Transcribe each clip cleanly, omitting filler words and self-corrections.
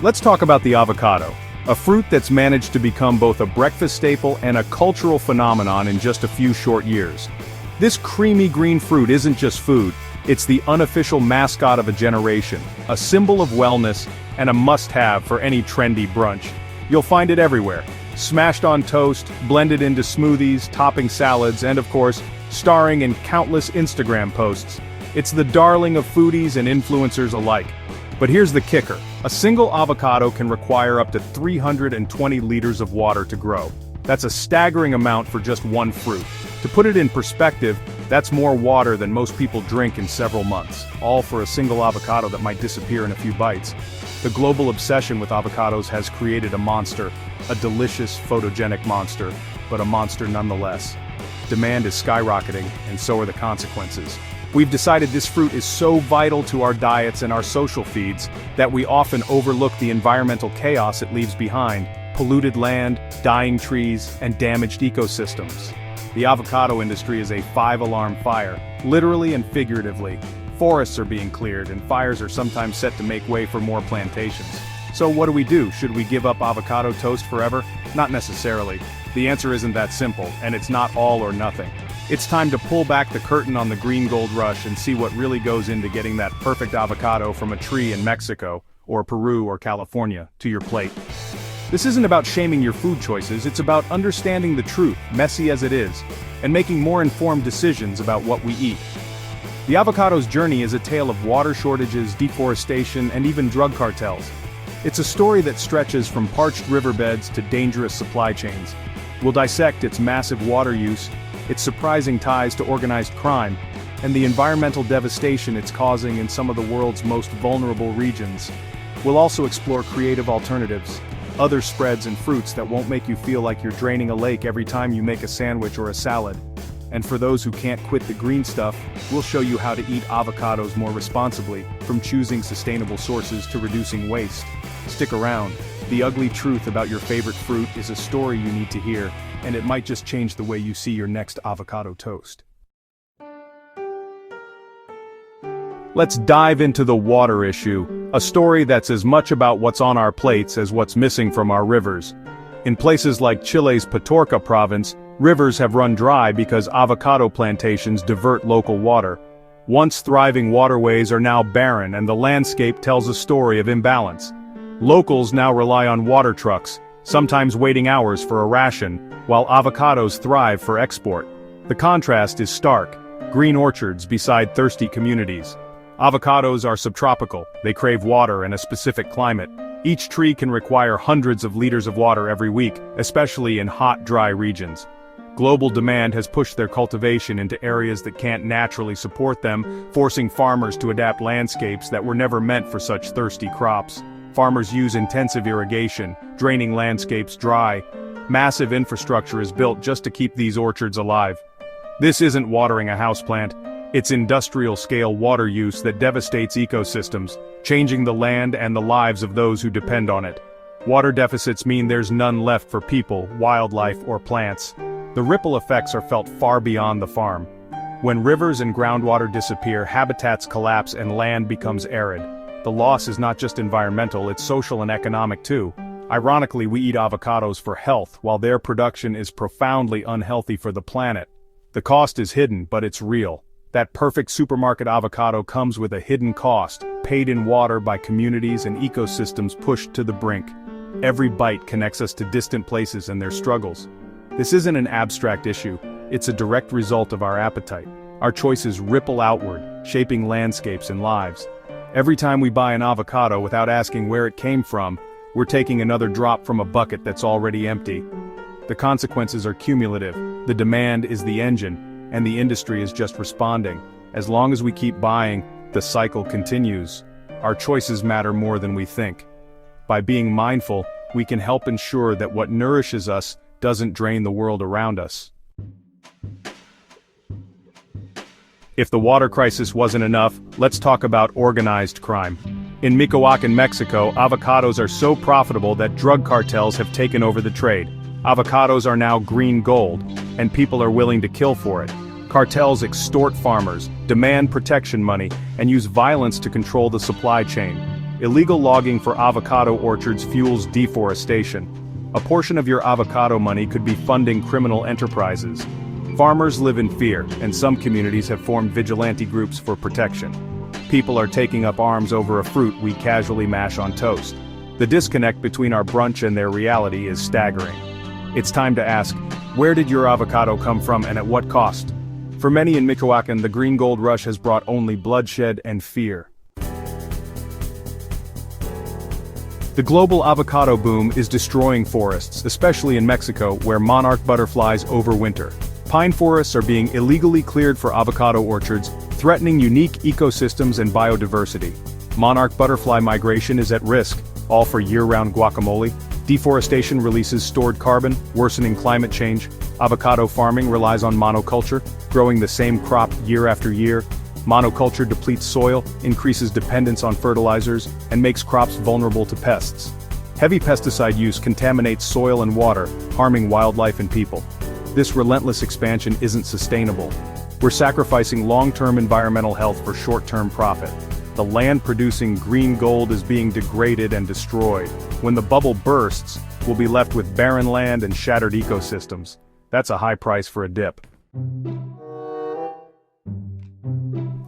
Let's talk about the avocado, a fruit that's managed to become both a breakfast staple and a cultural phenomenon in just a few short years. This creamy green fruit isn't just food, it's the unofficial mascot of a generation, a symbol of wellness, and a must-have for any trendy brunch. You'll find it everywhere, smashed on toast, blended into smoothies, topping salads, and of course, starring in countless Instagram posts. It's the darling of foodies and influencers alike. But here's the kicker. A single avocado can require up to 320 liters of water to grow. That's a staggering amount for just one fruit. To put it in perspective, that's more water than most people drink in several months, all for a single avocado that might disappear in a few bites. The global obsession with avocados has created a monster, a delicious, photogenic monster, but a monster nonetheless. Demand is skyrocketing, and so are the consequences. We've decided this fruit is so vital to our diets and our social feeds that we often overlook the environmental chaos it leaves behind: polluted land, dying trees, and damaged ecosystems. The avocado industry is a five-alarm fire, literally and figuratively. Forests are being cleared, and fires are sometimes set to make way for more plantations. So what do? Should we give up avocado toast forever? Not necessarily. The answer isn't that simple, and it's not all or nothing. It's time to pull back the curtain on the green gold rush and see what really goes into getting that perfect avocado from a tree in Mexico, or Peru or California, to your plate. This isn't about shaming your food choices, it's about understanding the truth, messy as it is, and making more informed decisions about what we eat. The avocado's journey is a tale of water shortages, deforestation, and even drug cartels. It's a story that stretches from parched riverbeds to dangerous supply chains. We'll dissect its massive water use, its surprising ties to organized crime, and the environmental devastation it's causing in some of the world's most vulnerable regions. We'll also explore creative alternatives, other spreads and fruits that won't make you feel like you're draining a lake every time you make a sandwich or a salad. And for those who can't quit the green stuff, we'll show you how to eat avocados more responsibly, from choosing sustainable sources to reducing waste. Stick around. The ugly truth about your favorite fruit is a story you need to hear, and it might just change the way you see your next avocado toast. Let's dive into the water issue, a story that's as much about what's on our plates as what's missing from our rivers. In places like Chile's Patorca province, rivers have run dry because avocado plantations divert local water. Once thriving waterways are now barren, and the landscape tells a story of imbalance. Locals now rely on water trucks, sometimes waiting hours for a ration, while avocados thrive for export. The contrast is stark: green orchards beside thirsty communities. Avocados are subtropical, they crave water and a specific climate. Each tree can require hundreds of liters of water every week, especially in hot, dry regions. Global demand has pushed their cultivation into areas that can't naturally support them, forcing farmers to adapt landscapes that were never meant for such thirsty crops. Farmers use intensive irrigation, draining landscapes dry. Massive infrastructure is built just to keep these orchards alive. This isn't watering a houseplant, it's industrial-scale water use that devastates ecosystems, changing the land and the lives of those who depend on it. Water deficits mean there's none left for people, wildlife, or plants. The ripple effects are felt far beyond the farm. When rivers and groundwater disappear, habitats collapse and land becomes arid. The loss is not just environmental, it's social and economic too. Ironically, we eat avocados for health, while their production is profoundly unhealthy for the planet. The cost is hidden, but it's real. That perfect supermarket avocado comes with a hidden cost, paid in water by communities and ecosystems pushed to the brink. Every bite connects us to distant places and their struggles. This isn't an abstract issue, it's a direct result of our appetite. Our choices ripple outward, shaping landscapes and lives. Every time we buy an avocado without asking where it came from, we're taking another drop from a bucket that's already empty. The consequences are cumulative. The demand is the engine, and the industry is just responding. As long as we keep buying, the cycle continues. Our choices matter more than we think. By being mindful, we can help ensure that what nourishes us doesn't drain the world around us. If the water crisis wasn't enough, let's talk about organized crime. In Michoacan, Mexico, avocados are so profitable that drug cartels have taken over the trade. Avocados are now green gold, and people are willing to kill for it. Cartels extort farmers, demand protection money, and use violence to control the supply chain. Illegal logging for avocado orchards fuels deforestation. A portion of your avocado money could be funding criminal enterprises. Farmers live in fear, and some communities have formed vigilante groups for protection. People are taking up arms over a fruit we casually mash on toast. The disconnect between our brunch and their reality is staggering. It's time to ask, where did your avocado come from and at what cost? For many in Michoacan, the green gold rush has brought only bloodshed and fear. The global avocado boom is destroying forests, especially in Mexico, where monarch butterflies overwinter. Pine forests are being illegally cleared for avocado orchards, threatening unique ecosystems and biodiversity. Monarch butterfly migration is at risk, all for year-round guacamole. Deforestation releases stored carbon, worsening climate change. Avocado farming relies on monoculture, growing the same crop year after year. Monoculture depletes soil, increases dependence on fertilizers, and makes crops vulnerable to pests. Heavy pesticide use contaminates soil and water, harming wildlife and people. This relentless expansion isn't sustainable. We're sacrificing long-term environmental health for short-term profit. The land producing green gold is being degraded and destroyed. When the bubble bursts, we'll be left with barren land and shattered ecosystems. That's a high price for a dip.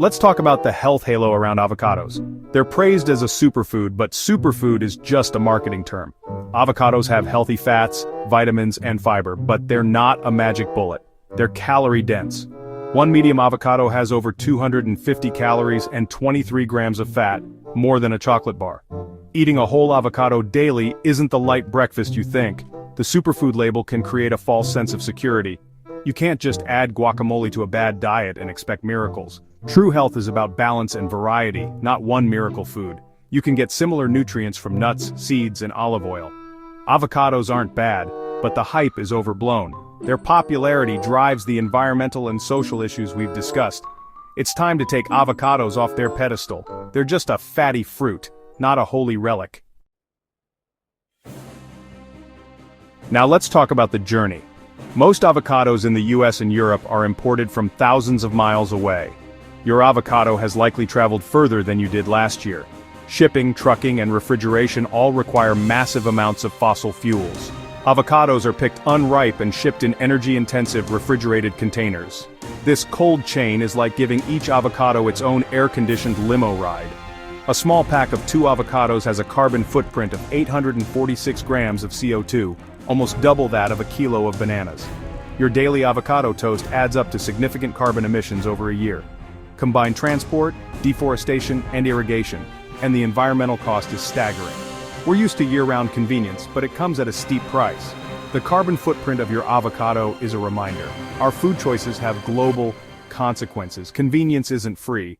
Let's talk about the health halo around avocados. They're praised as a superfood, but superfood is just a marketing term. Avocados have healthy fats, vitamins, and fiber, but they're not a magic bullet. They're calorie-dense. One medium avocado has over 250 calories and 23 grams of fat, more than a chocolate bar. Eating a whole avocado daily isn't the light breakfast you think. The superfood label can create a false sense of security. You can't just add guacamole to a bad diet and expect miracles. True health is about balance and variety, not one miracle food. You can get similar nutrients from nuts, seeds, and olive oil. Avocados aren't bad, but the hype is overblown. Their popularity drives the environmental and social issues we've discussed. It's time to take avocados off their pedestal. They're just a fatty fruit, not a holy relic. Now let's talk about the journey. Most avocados in the US and Europe are imported from thousands of miles away. Your avocado has likely traveled further than you did last year. Shipping, trucking, and refrigeration all require massive amounts of fossil fuels. Avocados are picked unripe and shipped in energy-intensive refrigerated containers. This cold chain is like giving each avocado its own air-conditioned limo ride. A small pack of 2 avocados has a carbon footprint of 846 grams of CO2, almost double that of a kilo of bananas. Your daily avocado toast adds up to significant carbon emissions over a year. Combine transport, deforestation, and irrigation, and the environmental cost is staggering. We're used to year-round convenience, but it comes at a steep price. The carbon footprint of your avocado is a reminder. Our food choices have global consequences. Convenience isn't free.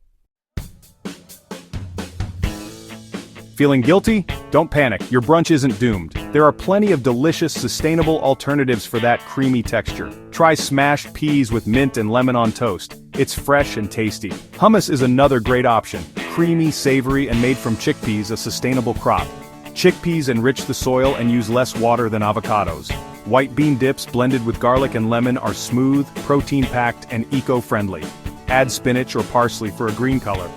Feeling guilty? Don't panic, your brunch isn't doomed. There are plenty of delicious, sustainable alternatives for that creamy texture. Try smashed peas with mint and lemon on toast. It's fresh and tasty. Hummus is another great option. Creamy, savory, and made from chickpeas, a sustainable crop. Chickpeas enrich the soil and use less water than avocados. White bean dips blended with garlic and lemon are smooth, protein-packed, and eco-friendly. Add spinach or parsley for a green color.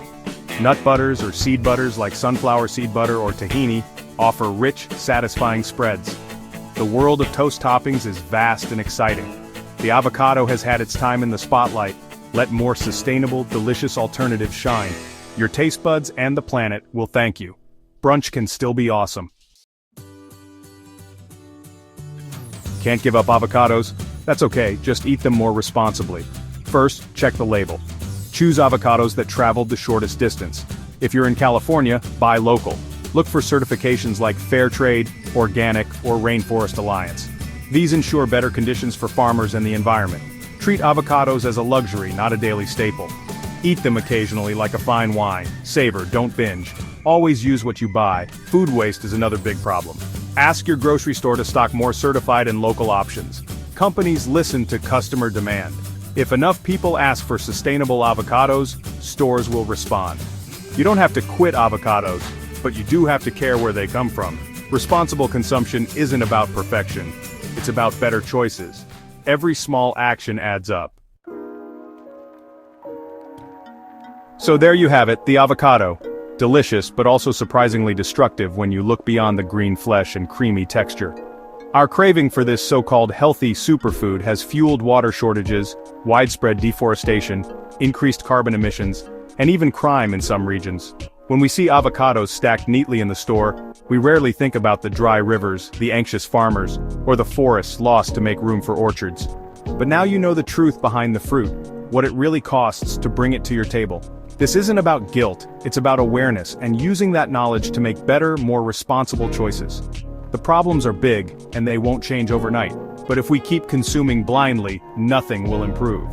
Nut butters or seed butters like sunflower seed butter or tahini offer rich, satisfying spreads. The world of toast toppings is vast and exciting. The avocado has had its time in the spotlight. Let more sustainable, delicious alternatives shine. Your taste buds and the planet will thank you. Brunch can still be awesome. Can't give up avocados? That's okay, just eat them more responsibly. First, check the label. Choose avocados that traveled the shortest distance. If you're in California, buy local. Look for certifications like Fair Trade, Organic, or Rainforest Alliance. These ensure better conditions for farmers and the environment. Treat avocados as a luxury, not a daily staple. Eat them occasionally like a fine wine. Savor, don't binge. Always use what you buy. Food waste is another big problem. Ask your grocery store to stock more certified and local options. Companies listen to customer demand. If enough people ask for sustainable avocados, stores will respond. You don't have to quit avocados, but you do have to care where they come from. Responsible consumption isn't about perfection. It's about better choices. Every small action adds up. So there you have it, the avocado. Delicious, but also surprisingly destructive when you look beyond the green flesh and creamy texture. Our craving for this so-called healthy superfood has fueled water shortages, widespread deforestation, increased carbon emissions, and even crime in some regions. When we see avocados stacked neatly in the store, we rarely think about the dry rivers, the anxious farmers, or the forests lost to make room for orchards. But now you know the truth behind the fruit, what it really costs to bring it to your table. This isn't about guilt, it's about awareness and using that knowledge to make better, more responsible choices. The problems are big, and they won't change overnight. But if we keep consuming blindly, nothing will improve.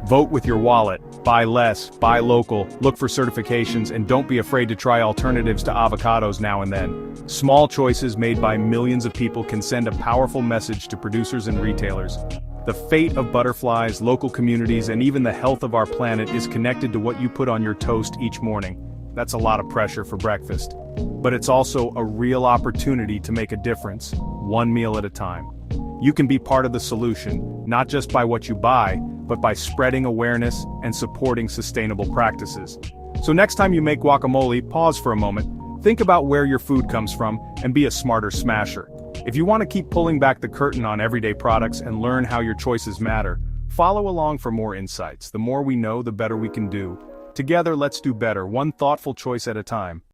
Vote with your wallet, buy less, buy local, look for certifications, and don't be afraid to try alternatives to avocados now and then. Small choices made by millions of people can send a powerful message to producers and retailers. The fate of butterflies, local communities, and even the health of our planet is connected to what you put on your toast each morning. That's a lot of pressure for breakfast. But it's also a real opportunity to make a difference, one meal at a time. You can be part of the solution, not just by what you buy, but by spreading awareness and supporting sustainable practices. So next time you make guacamole, pause for a moment, think about where your food comes from, and be a smarter smasher. If you want to keep pulling back the curtain on everyday products and learn how your choices matter, follow along for more insights. The more we know, the better we can do. Together, let's do better, one thoughtful choice at a time.